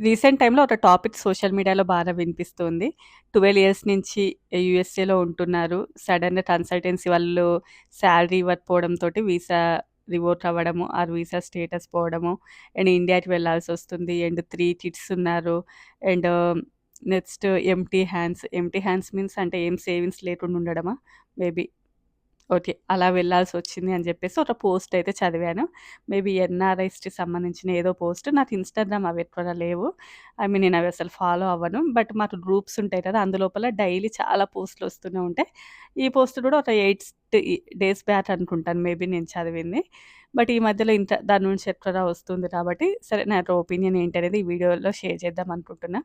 Recent టైమ్‌లో ఒక topic social మీడియాలో బాగా వినిపిస్తుంది. 12 ఇయర్స్ నుంచి యూఎస్ఏలో ఉంటున్నారు. సడెన్‌గా కన్సల్టెన్సీ వాళ్ళు సాలరీ ఇవ్వకపోవడంతోటి వీసా రివోక్ అవ్వడము, ఆర్ వీసా స్టేటస్ పోవడము అండ్ ఇండియాకి వెళ్ళాల్సొస్తుంది. అండ్ 3 కిడ్స్ ఉన్నారు. And next empty hands means అంటే ఏం సేవింగ్స్ లేకుండా ఉండడమా? మేబీ. ఓకే. అలా వెళ్ళాల్సొచ్చింది అని జెప్పేసి ఒక పోస్ట్ అయితే చదివాను. మేబీ ఎన్ఆర్ఐస్‌కి సంబంధించిన ఏదో పోస్ట్. నాకు ఇన్‌స్టాగ్రామ్ అవి ఎక్కువగా లేవు. ఐ మీన్ నేను అవి అసలు ఫాలో అవ్వను. బట్ మాకు గ్రూప్స్ ఉంటాయి కదా! అందులోపల డైలీ చాలా పోస్ట్‌లు వస్తూనే ఉంటాయి. ఈ పోస్ట్ కూడా ఒక 8 డేస్ బ్యాక్ అనుకుంటాను మేబీ నేను చదివింది. బట్ ఈ మధ్యలో ఇంత దాని నుంచి ఎక్కువగా వస్తుంది కాబట్టి సరే నా యొక్క ఒపీనియన్ ఏంటనేది ఈ వీడియోలో షేర్ చేద్దాం అనుకుంటున్నా.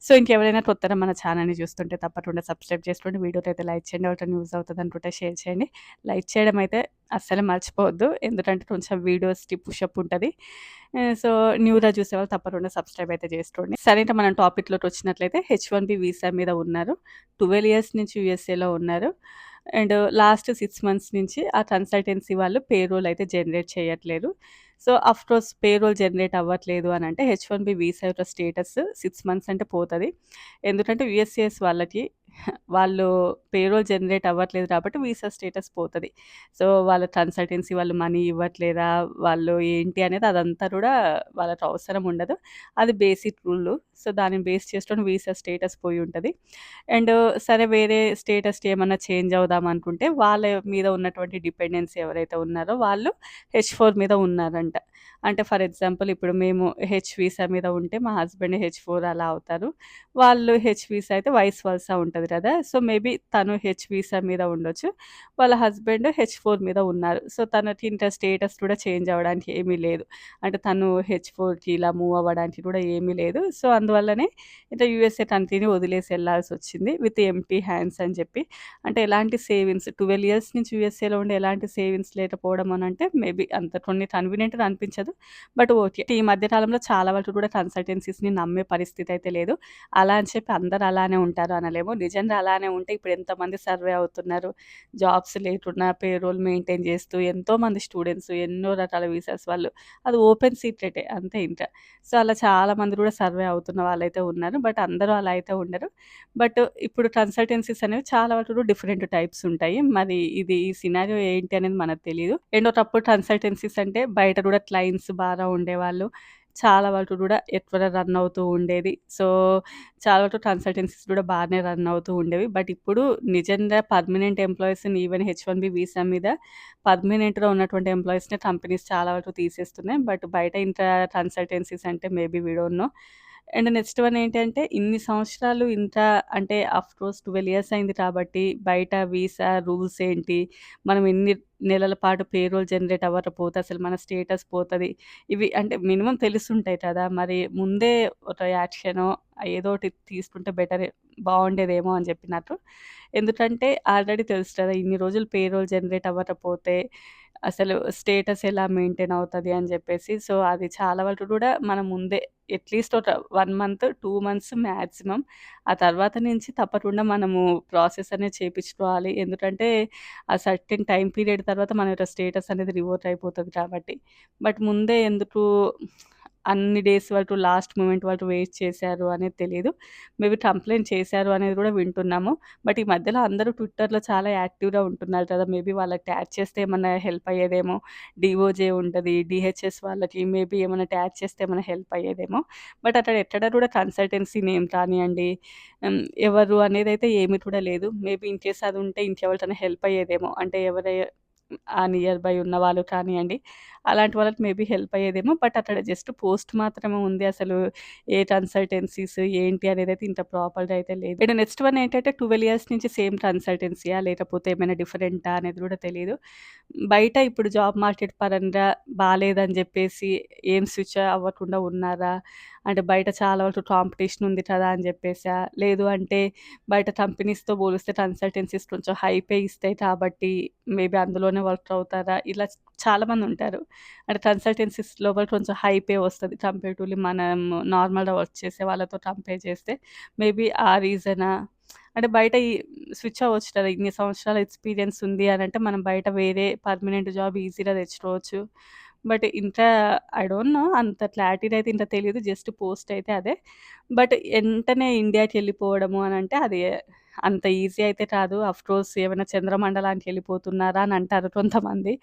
సో, ఇంకెవరైనా కొత్తగా మన ఛానెల్‌ని చూస్తుంటే తప్పకుండా సబ్స్క్రైబ్ చేసుకోండి. వీడియోకైతే లైక్ చేయండి. ఎవరికైనా యూజ్ అవుతది అనుకుంటే షేర్ చేయండి. లైక్ చేయడం అయితే అస్సలు మర్చిపోవద్దు. ఎందుకంటే కొంచెం వీడియోస్‌కి పుషప్ ఉంటది. సో, న్యూగా చూసేవాళ్ళు తప్పకుండా సబ్స్క్రైబ్ అయితే చేసుకోండి. సరే ఇంక మనం టాపిక్‌లోకి వచ్చినట్లయితే హెచ్-1బీ వీసా మీద ఉన్నారు. 12 ఇయర్స్ నుంచి యూఎస్ఏలో ఉన్నారు. అండ్ లాస్ట్ 6 మంత్స్ నుంచి ఆ కన్సల్టెన్సీ వాళ్ళు పేరోల్ అయితే జనరేట్ చేయట్లేదు. సో, ఆఫ్‌కోర్స్ పేరోల్ జనరేట్ అవ్వట్లేదు అనంటే హెచ్-1బీ వీసా యొక్క స్టేటస్ 6 మంత్స్ అంటే పోతది. ఎందుకంటే యూఎస్‌సిఎస్ వాళ్ళకి వాళ్ళు పేరోల్ జనరేట్ అవ్వట్లేదు కాబట్టి వీసా స్టేటస్ పోతది. సో, వాళ్ళ కన్సల్టెన్సీ వాళ్ళు మనీ ఇవ్వట్లేదా? వాళ్ళు ఏంటి అనేది అదంతా కూడా వాళ్ళకి అవసరం ఉండదు. అది బేసిక్ రూలు. సో, దాన్ని బేస్ చేసుకొని వీసా స్టేటస్ పోయి ఉంటది. అండ్ సరే వేరే స్టేటస్‌కి ఏమన్నా చేంజ్ అవుదాం అనుకుంటే వాళ్ళ మీద ఉన్నటువంటి డిపెండెన్సీ ఎవరైతే ఉన్నారో వాళ్ళు హెచ్-4 మీద ఉన్నారంట. అంటే ఫర్ ఎగ్జాంపుల్ ఇప్పుడు మేము హెచ్ వీసా మీద ఉంటే మా హస్బెండ్ హెచ్-4 అలా అవుతారు. వాళ్ళు హెచ్ వీసా అయితే వైస్ వర్సా ఉంటది కదా! సో, మేబీ తను హెచ్ వీసా మీద ఉండొచ్చు. వాళ్ళ హస్బెండ్ హెచ్-4 మీద ఉన్నారు. సో, తనకి ఇంకా స్టేటస్ కూడా చేంజ్ అవ్వడానికి ఏమీ లేదు. అంటే తను హెచ్-4కి ఇలా మూవ్ అవ్వడానికి కూడా ఏమీ లేదు. సో, అందువల్లనే ఇట్లా యూఎస్ఏ కంట్రీని వదిలేసి ఎళ్ళాల్సొచ్చింది. విత్ ఎంప్టీ హ్యాండ్స్ అని చెప్పి. అంటే ఎలాంటి సేవింగ్స్ 12 ఇయర్స్ నుంచి యూఎస్ఏలో ఉండి ఎలాంటి సేవింగ్స్ లేకపోవడం అనంటే మేబీ అంత కొన్ని కన్వీనియంట్‌గా అనిపించదు. But okay. ఈ మధ్య కాలంలో చాలా వరకు కూడా కన్సల్టెన్సీస్‌ని నమ్మే పరిస్థితి అయితే లేదు. అలా అని చెప్పి అందరూ అలానే ఉంటారు అనలేము. నిజంగా అలానే ఉంటే ఇప్పుడు ఎంతమంది సర్వే అవుతున్నారు. జాబ్స్ లేకున్నా పేరోల్ మెయింటైన్ చేస్తూ ఎంతోమంది స్టూడెంట్స్ ఎన్నో రకాల వీసాస్ వాళ్ళు అది ఓపెన్ సీక్రెటే అంతే ఇంక. సో, అలా చాలామంది కూడా సర్వే అవుతున్న వాళ్ళైతే ఉన్నారు. బట్ అందరూ అలా అయితే ఉండరు. బట్ ఇప్పుడు కన్సల్టెన్సీస్ అనేవి చాలా వరకు డిఫరెంట్ టైప్స్ ఉంటాయి. మరి ఇది ఈ సినారియో ఏంటి అనేది మనకు తెలీదు. అండ్ ఒకప్పుడు కన్సల్టెన్సీస్ అంటే బయట కూడా క్లయింట్స్ బాగా ఉండేవాళ్ళు. చాలా వరకు కూడా ఎక్కువగా రన్ అవుతూ ఉండేది. సో, చాలా వరకు కన్సల్టెన్సీస్ కూడా బానే రన్ అవుతూ ఉండేవి. బట్ ఇప్పుడు నిజంగా పర్మనెంట్ ఎంప్లాయీస్‌ని ఈవెన్ హెచ్-1బీ వీసా మీద పర్మనెంట్‌గా ఉన్నటువంటి ఎంప్లాయీస్‌ని కంపెనీస్ చాలా వరకు తీసేస్తున్నాయి. బట్ బయట ఇంకా కన్సల్టెన్సీస్ అంటే maybe we don't know. And next one ఏంటంటే ఇన్ని సంవత్సరాలు ఇంత అంటే ఆఫ్‌కోర్స్ 12 ఇయర్స్ అయింది కాబట్టి బయట వీసా రూల్స్ ఏంటి? మనం ఎన్ని నెలల పాటు పేరోల్ జనరేట్ అవ్వకపోతే అసలు మన స్టేటస్ పోతది. ఇవి అంటే మినిమమ్ తెలిసుంటాయి కదా! మరి ముందే ఒక యాక్షనో ఏదోకటి తీసుకుంటే బావుండేదేమో అని చెప్పి నాకు. ఎందుకంటే ఆల్రెడీ తెలుసు కదా! ఇన్ని రోజులు పేరోల్ జనరేట్ అవ్వకపోతే అసలు స్టేటస్ ఎలా మెయింటైన్ అవుతది అని జెప్పేసి. సో, అది చాలా వరకు కూడా మనం ముందే అట్‌లీస్ట్ ఒక 1 మంత్, 2 మంత్స్ మాక్సిమం. ఆ తర్వాత నుంచి తప్పకుండా మనము ప్రాసెస్ అనేది చేపించుకోవాలి. ఎందుకంటే, ఆ సర్టెన్ టైమ్ పీరియడ్ తర్వాత మన యొక్క స్టేటస్ అనేది రివోక్ అయిపోతది కాబట్టి. బట్ ముందే ఎందుకు అన్ని డేస్ వరకు లాస్ట్ మొమెంట్ వరకు వెయిట్ చేశారు అనేది తెలీదు. మేబీ కంప్లెయింట్ చేశారు అనేది కూడా వింటున్నాము. బట్ ఈ మధ్యలో అందరూ ట్విట్టర్‌లో చాలా యాక్టివ్‌గా ఉంటున్నారు కదా! మేబీ వాళ్ళకి ట్యాగ్ చేస్తే ఏమన్నా హెల్ప్ అయ్యేదేమో. డీఓజే ఉంటది. డీహెచ్ఎస్ వాళ్ళకి మేబీ ఏమన్నా ట్యాగ్ చేస్తే ఏమైనా హెల్ప్ అయ్యేదేమో. బట్ అక్కడ ఎక్కడ కూడా కన్సల్టెన్సీ నేమ్ కానియండి, హ్మ్, ఎవరు అనేదైతే ఏమి కూడా లేదు. మేబీ ఇన్‌కేస్ అది ఉంటే ఇంకెవరికైనా హెల్ప్ అయ్యేదేమో. అంటే ఆ నియర్ బై ఉన్నవాళ్ళు కానియండి, అలాంటి వాళ్ళకి మేబీ హెల్ప్ అయ్యేదేమో. బట్ అక్కడ జస్ట్ పోస్ట్ మాత్రమే ఉంది. అసలు ఏ కన్సల్టెన్సీస్ ఏంటి అనేదైతే ఇంత ప్రాపర్‌గా అయితే లేదు. అండ్ నెక్స్ట్ వన్ ఏంటంటే 12 ఇయర్స్ నుంచి సేమ్ కన్సల్టెన్సీయా? లేకపోతే ఏమైనా డిఫరెంటా అనేది కూడా తెలీదు. బయట ఇప్పుడు జాబ్ మార్కెట్ పరంగా బాలేదని జెప్పేసి ఏం స్విచ్ అవ్వకుండా ఉన్నారా? అంటే బయట చాలా వరకు కాంపిటీషన్ ఉంది కదా! అని జెప్పేసా? లేదు అంటే బయట కంపెనీస్‌తో పోలిస్తే కన్సల్టెన్సీస్ కొంచెం హై పే ఇస్తాయి కాబట్టి మేబీ అందులోనే వర్క్ అవుతారా? ఇలా చాలామందుంటారు. అంటే కన్సల్టెన్సీస్‌లో కూడా కొంచెం హై పే వస్తది. కంపేర్టివ్‌లీ మనం నార్మల్‌గా వర్క్ చేసే వాళ్ళతో కంపేర్ చేస్తే. మేబీ ఆ రీజనా? అంటే బయట స్విచ్ అవ్వచ్చు కదా! ఇన్ని సంవత్సరాల ఎక్స్‌పీరియన్స్ ఉంది అనంటే మనం బయట వేరే పర్మనెంట్ జాబ్ ఈజీగా తెచ్చుకోవచ్చు. బట్ ఇంత ఐ డోంట్ నో అంత క్లారిటీగా అయితే ఇంత తెలీదు. జస్ట్ పోస్ట్ అయితే అదే. బట్ ఎంటనే ఇండియాకెళ్ళిపోవడము అనంటే అది అంత ఈజీ అయితే కాదు. ఆఫ్‌కోర్స్ ఏమైనా చంద్రమండలానికెళ్ళిపోతున్నారా అని అంటారు కొంతమంది.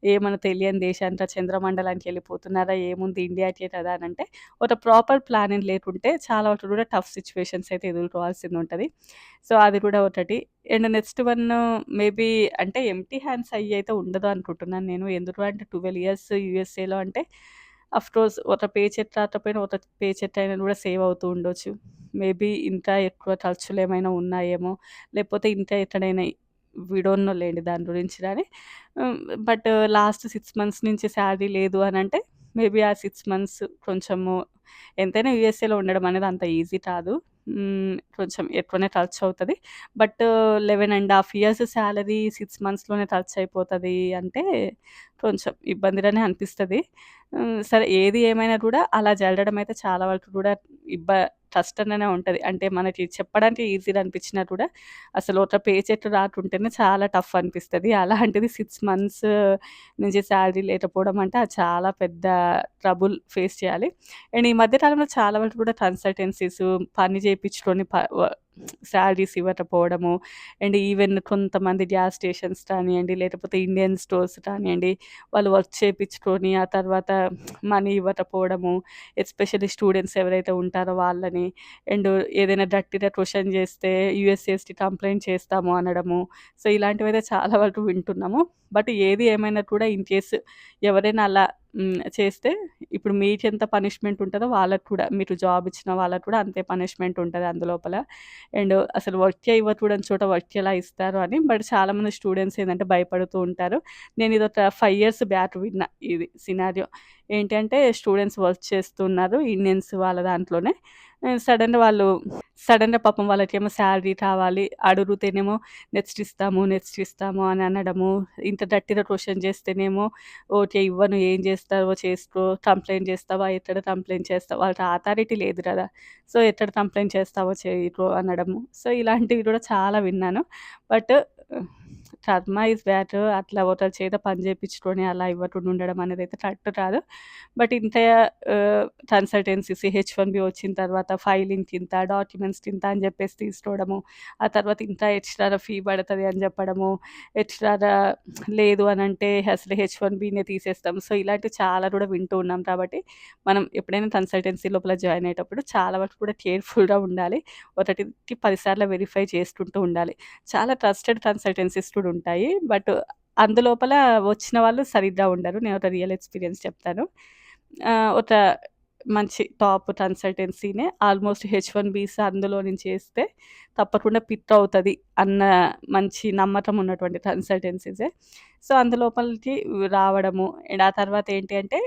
ఏమన్నా తెలియని దేశానికా చంద్రమండలానికెళ్ళిపోతున్నారా? ఏముంది ఇండియాకే కదా అనంటే, ఒక ప్రాపర్ ప్లానింగ్ లేకుంటే చాలా వరకు కూడా టఫ్ సిట్యుయేషన్స్ అయితే ఎదుర్కోవాల్సిందుంటది. సో, అది కూడా ఒకటి. అండ్ నెక్స్ట్ వన్ మేబీ అంటే ఎంప్టీ హ్యాండ్స్ అయ్యి అయితే ఉండదు అనుకుంటున్నాను నేను. ఎందుకు అంటే 12 ఇయర్స్ యూఎస్ఏలో అంటే ఆఫ్‌కోర్స్ ఒక పే చెక్ రాకపోయినా ఒక పే చెక్ అయినా కూడా సేవ్ అవుతూ ఉండొచ్చు. మేబీ ఇంకా ఎక్కువ ఖర్చులేమైనా ఉన్నాయేమో! లేకపోతే ఇంకా ఎక్కడైనా వి డోంట్ నో లెండి దాని గురించి గాని. హ్మ్. బట్ లాస్ట్ 6 మంత్స్ నుంచి సాలరీ లేదు అనంటే మేబీ ఆ 6 మంత్స్ కొంచెము ఎంతైనా యూఎస్ఏలో ఉండడం అనేది అంత ఈజీ కాదు. కొంచెం ఎక్కువనే ఖర్చవుతది. బట్ 11 ½ ఇయర్స్ సాలరీ 6 మంత్స్‌లోనే ఖర్చు అయిపోతది అంటే కొంచెం ఇబ్బందిగానే అనిపిస్తది. సరే ఏది ఏమైనా కూడా అలా జరగడం అయితే చాలా వరకు కూడా ఇబ్బ కష్టంగానే ఉంటది. అంటే మనకి చెప్పడానికి ఈజీగా అనిపించినా కూడా అసలు ఒక పే చెక్ రాకుంటేనే చాలా టఫ్ అనిపిస్తది. అలాంటిది 6 మంత్స్ నుంచి సాలరీ లేకపోవడం అంటే అది చాలా పెద్ద ట్రబుల్ ఫేస్ చేయాలి. అండ్ ఈ మధ్య కాలంలో చాలా వరకు కూడా కన్సల్టెన్సీస్ పని చేపించుకొని సాలరీస్ ఇవ్వకపోవడము. అండ్ ఈవెన్ కొంతమంది గ్యాస్ స్టేషన్స్ కానియండి, లేకపోతే ఇండియన్ స్టోర్స్ కానియండి, వాళ్ళు వర్క్ చేపించుకొని ఆ తర్వాత మనీ ఇవ్వకపోవడము. ఎస్పెషల్లీ స్టూడెంట్స్ ఎవరైతే ఉంటారో వాళ్ళని. అండ్ ఏదైనా గట్టిగా క్వెషన్ చేస్తే యూఎస్‌సిఎస్‌కి కంప్లెయింట్ చేస్తాము అనడము. సో, ఇలాంటివైతే చాలా వరకు వింటున్నాము. బట్ ఏది ఏమైనా కూడా ఇన్ కేస్ ఎవరైనా అలా చేస్తే ఇప్పుడు మీకెంత పనిష్మెంట్ ఉంటదో వాళ్ళకి కూడా మీరు జాబ్ ఇచ్చిన వాళ్ళకి కూడా అంతే పనిష్మెంట్ ఉంటది అందులోపల. అండ్ అసలు వర్కే ఇవ్వకూడని చోట వర్క్ ఎలా ఇస్తారు అని. బట్ చాలామంది స్టూడెంట్స్ ఏందంటే భయపడుతూ ఉంటారు. నేను ఇదొక 5 ఇయర్స్ బ్యాక్ విన్నా ఇది సినారియో. ఏంటంటే స్టూడెంట్స్ వర్క్ చేస్తున్నారు ఇండియన్స్ వాళ్ళ దాంట్లోనే. సడెన్‌గా పాపం వాళ్ళకేమో సాలరీ కావాలి. అడుగుతేనేమో నెక్స్ట్ ఇస్తాము అని అనడము. ఇంత గట్టిగా క్వెషన్ చేస్తేనేమో ఓకే. ఇవ్వను ఏం చేస్తావో చేసుకో. కంప్లెయింట్ చేస్తావా? ఎక్కడ కంప్లెయింట్ చేస్తావు? వాళ్ళకి అథారిటీ లేదు కదా! సో, ఎక్కడ కంప్లెయింట్ చేస్తావో చేయకు అనడము. సో, ఇలాంటివి కూడా చాలా విన్నాను. బట్ కర్మ ఈజ్ బ్యాడ్. అట్లా ఒకరి చేత పని చేపించుకొని అలా ఇవ్వకుండా ఉండడం అనేదైతే కరెక్ట్ కాదు. బట్ ఇంత కన్సల్టెన్సీస్ హెచ్-1బీ వచ్చిన తర్వాత ఫైలింగ్‌కింత, డాక్యుమెంట్స్‌కింత అని చెప్పేసి తీసుకోవడము. ఆ తర్వాత ఇంత ఎక్స్‌ట్రా‌గా ఫీ పడతది అని చెప్పడము. ఎక్స్‌ట్రా‌గా లేదు అనంటే అసలు హెచ్-1బీనే తీసేస్తాం. సో, ఇలాంటివి చాలా కూడా వింటూ ఉన్నాం కాబట్టి, మనం ఎప్పుడైనా కన్సల్టెన్సీ లోపల జాయిన్ అయ్యేటప్పుడు చాలా వరకు కూడా కేర్‌ఫుల్‌గా ఉండాలి. ఒకటికి 10 సార్లు వెరిఫై చేసుకుంటూ ఉండాలి. చాలా ట్రస్టెడ్ కన్సల్టెన్సీస్ కూడా ఉంటాయి. బట్ అందులోపల వచ్చిన వాళ్ళు సరిగ్గా ఉండరు. నేను ఒక రియల్ ఎక్స్‌పీరియన్స్ చెప్తాను. ఒక మంచి టాప్ కన్సల్టెన్సీనే ఆల్మోస్ట్ హెచ్-1బీస్ అందులో నుంచి ఏస్తే తప్పకుండా పిక్ అవుతది అన్న మంచి నమ్మకం ఉన్నటువంటి కన్సల్టెన్సీసే. సో, అందులోపలికి రావడము. అండ్ ఆ తర్వాత ఏంటి అంటే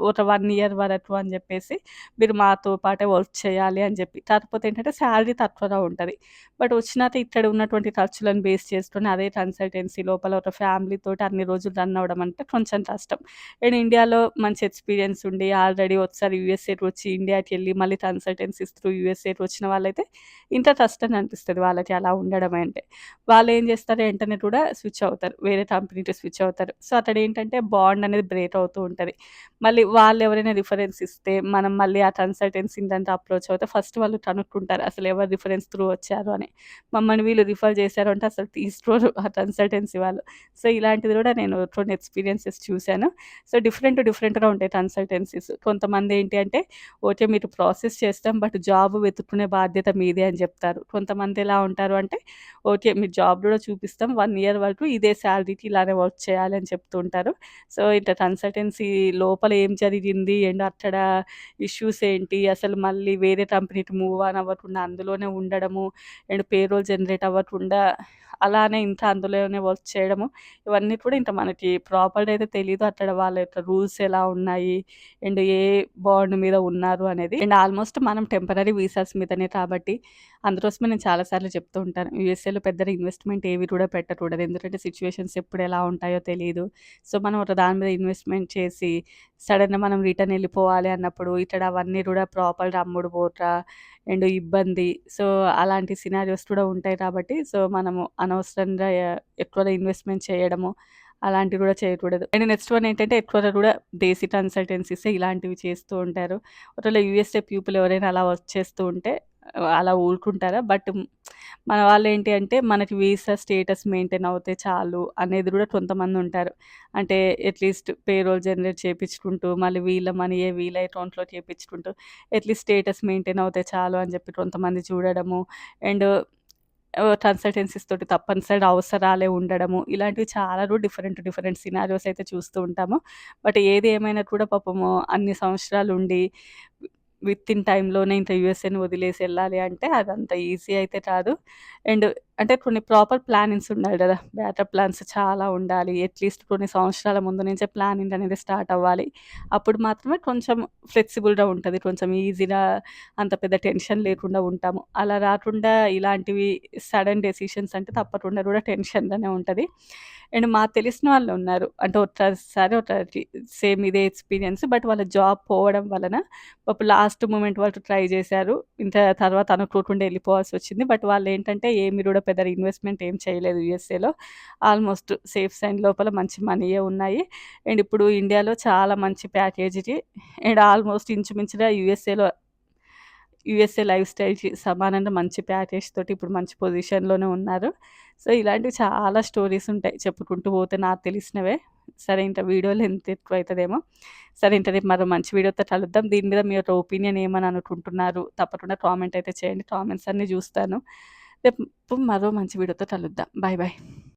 ఒక 1 ఇయర్ వరకు అని చెప్పేసి మీరు మాతో పాటే వర్క్ చేయాలి అని చెప్పి. కాకపోతే ఏంటంటే సాలరీ తక్కువగా ఉంటది. బట్ వచ్చినాక ఇక్కడ ఉన్నటువంటి ఖర్చులను బేస్ చేసుకొని అదే కన్సల్టెన్సీ లోపల ఒక ఫ్యామిలీతోటి అన్ని రోజులు రన్ అవ్వడం అంటే కొంచెం కష్టం. అండ్ ఇండియాలో మంచి ఎక్స్‌పీరియన్స్ ఉండి ఆల్రెడీ ఒకసారి యూఎస్ఏకి వచ్చి ఇండియాకెళ్ళి మళ్ళీ కన్సల్టెన్సీస్ త్రూ యూఎస్ఏకి వచ్చిన వాళ్ళైతే ఇంత కష్టంగా అనిపిస్తది వాళ్ళకి అలా ఉండడం అంటే. వాళ్ళేం చేస్తారు వెంటనే కూడా స్విచ్ అవుతారు. వేరే కంపెనీకి స్విచ్ అవుతారు. సో, అక్కడేంటంటే బాండ్ అనేది బ్రేక్ అవుతూ ఉంటది. మళ్ళీ వాళ్ళెవరైనా రిఫరెన్స్ ఇస్తే మనం మళ్ళీ ఆ కన్సల్టెన్సీని దాంతో అప్రోచ్ అవుతే ఫస్ట్ వాళ్ళు కనుక్కుంటారు. అసలు ఎవరు రిఫరెన్స్ త్రూ వచ్చారు అని. మమ్మల్ని వీళ్ళు రిఫర్ చేశారు అంటే అసలు తీసుకోరు ఆ కన్సల్టెన్సీ వాళ్ళు. సో, ఇలాంటిది కూడా నేను కొన్ని ఎక్స్‌పీరియన్సెస్ చూసాను. సో, డిఫరెంట్‌గా ఉంటాయి కన్సల్టెన్సీస్. కొంతమంది ఏంటి అంటే, ఓకే. మీరు ప్రాసెస్ చేస్తాం. బట్ జాబ్ వెతుక్కునే బాధ్యత మీదే అని చెప్తారు. కొంతమంది ఎలా ఉంటారు అంటే, ఓకే. మీరు జాబ్ కూడా చూపిస్తాం. 1 ఇయర్ వరకు ఇదే సాలరీకి ఇలానే వర్క్ చేయాలి అని చెప్తూ ఉంటారు. సో, ఇట్లా కన్సల్టెన్సీ లోపల ఏం జరిగింది అండ్ అక్కడ ఇష్యూస్ ఏంటి, అసలు మళ్ళీ వేరే కంపెనీకి మూవ్ ఆన్ అవ్వకుండా అందులోనే ఉండడము అండ్ పేరోల్ జనరేట్ అవ్వకుండా అలానే ఇంకా అందులోనే వర్క్ చేయడము. ఇవన్నీ కూడా ఇంక మనకి ప్రాపర్‌గా అయితే తెలీదు. అక్కడ వాళ్ళ యొక్క రూల్స్ ఎలా ఉన్నాయి అండ్ ఏ బాండ్ మీద ఉన్నారు అనేది. అండ్ ఆల్మోస్ట్ మనం టెంపరరీ వీసాస్ మీదనే కాబట్టి అందుకోసమే నేను చాలా సార్లు చెప్తూ ఉంటాను. యూఎస్ఏలో పెద్దగా ఇన్వెస్ట్‌మెంట్ ఏవి కూడా పెట్టకూడదు. ఎందుకంటే సిట్యుయేషన్స్ ఎప్పుడు ఎలా ఉంటాయో తెలీదు. సో, మనం ఒక దాని మీద ఇన్వెస్ట్‌మెంట్ చేసి సడెన్‌గా మనం రిటర్న్ ఎళ్ళిపోవాలి అన్నప్పుడు ఇక్కడ అవన్నీ కూడా ప్రాపర్‌గా అమ్ముడు పోక అండ్ ఇబ్బంది. సో, అలాంటి సినారియోస్ కూడా ఉంటాయి కాబట్టి సో, మనము అనవసరంగా ఎక్కువగా ఇన్వెస్ట్‌మెంట్ చేయడము అలాంటివి కూడా చేయకూడదు. అండ్ నెక్స్ట్ వన్ ఏంటంటే ఎక్కువగా కూడా దేశీ కన్సల్టెన్సీసే ఇలాంటివి చేస్తూ ఉంటారు. ఒకవేళ యూఎస్ఏ పీపుల్ ఎవరైనా అలా వచ్చేస్తూ ఉంటే అలా ఊరుకుంటారా? బట్ మన వాళ్ళేంటి అంటే మనకి వీసా స్టేటస్ మెయింటైన్ అవుతే చాలు అనేది కూడా కొంతమందుంటారు. అంటే అట్‌లీస్ట్ పేరోల్ జనరేట్ చేపించుకుంటూ, మళ్ళీ వీళ్ళ మనీయే వీళ్ళ అకౌంట్‌లో చేపించుకుంటూ, అట్‌లీస్ట్ స్టేటస్ మెయింటైన్ అవుతే చాలు అని చెప్పి కొంతమంది చూడడము. అండ్ కన్సల్టెన్సీస్ తోటి తప్పనిసరి అవసరాలే ఉండడము. ఇలాంటివి చాలా డిఫరెంట్ డిఫరెంట్ సినారియోస్ అయితే చూస్తూ ఉంటాము. బట్ ఏది ఏమైనా కూడా పాపము అన్ని సంవత్సరాలుండి వితిన్ టైమ్‌లోనే ఇంక యూఎస్ఏని వదిలేసి ఎళ్ళాలి అంటే అదంత ఈజీ అయితే కాదు. అండ్ అంటే కొన్ని ప్రాపర్ ప్లానింగ్స్ ఉండాలి గదా! బ్యాకప్ ప్లాన్స్ చాలా ఉండాలి. అట్‌లీస్ట్ కొన్ని సంవత్సరాల ముందు నుంచే ప్లానింగ్ అనేది స్టార్ట్ అవ్వాలి. అప్పుడు మాత్రమే కొంచెం ఫ్లెక్సిబుల్‌గా ఉంటది. కొంచెం ఈజీగా అంత పెద్ద టెన్షన్ లేకుండా ఉంటాము. అలా రాకుండా ఇలాంటివి సడెన్ డెసిషన్స్ అంటే తప్పకుండా కూడా టెన్షన్‌గానే ఉంటది. అండ్ మాకు తెలిసిన వాళ్ళున్నారు. అంటే ఒక్కసారి ఒకటి సేమ్ ఇదే ఎక్స్‌పీరియన్స్. బట్ వాళ్ళ జాబ్ పోవడం వలన పాపం లాస్ట్ మూమెంట్ వరకు ట్రై చేశారు. ఇంకా తర్వాత అనుకోకుండా ఎళ్ళిపోవాల్సొచ్చింది. బట్ వాళ్ళేంటంటే ఏమి కూడా పెద్ద ఇన్వెస్ట్‌మెంట్ ఏం చేయలేదు యూఎస్ఏలో. ఆల్మోస్ట్ సేఫ్ సైడ్ లోపల మంచి మనీయే ఉన్నాయి. అండ్ ఇప్పుడు ఇండియాలో చాలా మంచి ప్యాకేజ్‌కి అండ్ ఆల్మోస్ట్ ఇంచుమించుగా యూఎస్ఏ లైఫ్ స్టైల్‌కి సమానంగా మంచి ప్యాకేజ్ తోటి ఇప్పుడు మంచి పొజిషన్‌లోనే ఉన్నారు. సో, ఇలాంటివి చాలా స్టోరీస్ ఉంటాయి. చెప్పుకుంటూ పోతే నాకు తెలిసినవే. సరే ఇంక వీడియో లెంత్ ఎక్కువైతదేమో. సరే ఇంక రేపు మరో మంచి వీడియోతో కలుద్దాం. దీని మీద మీ యొక్క ఒపీనియన్ ఏమని అనుకుంటున్నారు? తప్పకుండా కామెంట్ అయితే చేయండి. కామెంట్స్ అన్నీ చూస్తాను. రేపు మరో మంచి వీడియోతో కలుద్దాం. Bye bye.